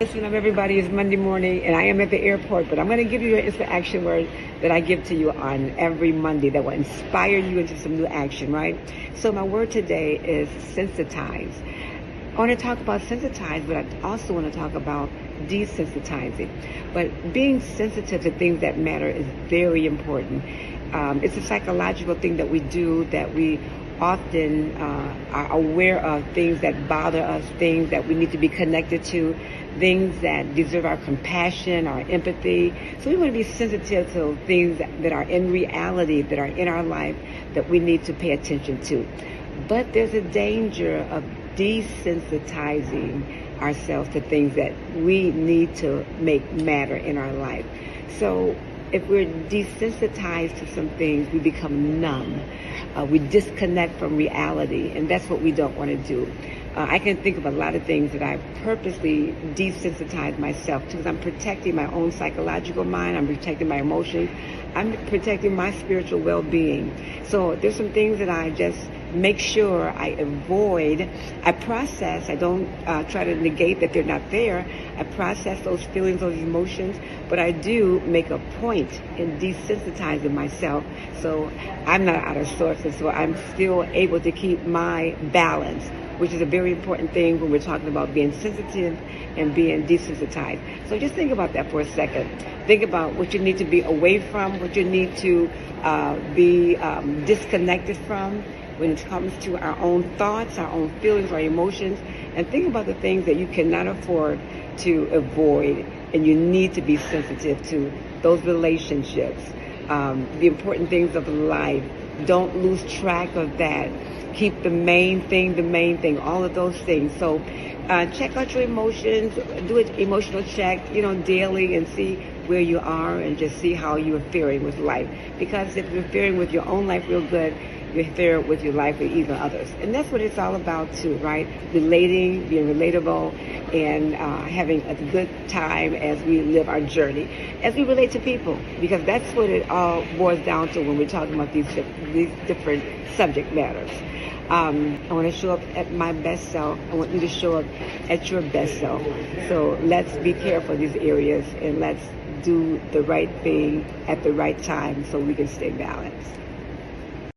Listen up, everybody. It's Monday morning, and I am at the airport, but I'm going to give you an instant action word that I give to you on every Monday that will inspire you into some new action, right? So my word today is sensitize. I want to talk about sensitize, but I also want to talk about desensitizing. But being sensitive to things that matter is very important. It's a psychological thing that we do, that we often are aware of things that bother us, things that we need to be connected to, things that deserve our compassion, our empathy. So we want to be sensitive to things that are in reality, that are in our life, that we need to pay attention to. But there's a danger of desensitizing ourselves to things that we need to make matter in our life. So if we're desensitized to some things, we become numb. We disconnect from reality, and that's what we don't want to do. I can think of a lot of things that I purposely desensitize myself to, because I'm protecting my own psychological mind, I'm protecting my emotions, I'm protecting my spiritual well-being. So there's some things that I just make sure I avoid. I process. I don't try to negate that they're not there. I process those feelings, those emotions, but I do make a point in desensitizing myself so I'm not out of sorts, and so I'm still able to keep my balance, which is a very important thing when we're talking about being sensitive and being desensitized. So just think about that for a second. Think about what you need to be away from, what you need to be disconnected from when it comes to our own thoughts, our own feelings, our emotions, and think about the things that you cannot afford to avoid, and you need to be sensitive to those relationships, the important things of life. Don't lose track of that. Keep the main thing, all of those things. So check out your emotions, do an emotional check, daily, and see where you are, and just see how you are faring with life. Because if you're faring with your own life real good, you're there with your life with even others. And that's what it's all about too, right? Relating, being relatable, and having a good time as we live our journey, as we relate to people, because that's what it all boils down to when we're talking about these different subject matters. I want to show up at my best self. I want you to show up at your best self. So let's be careful in these areas, and let's do the right thing at the right time so we can stay balanced.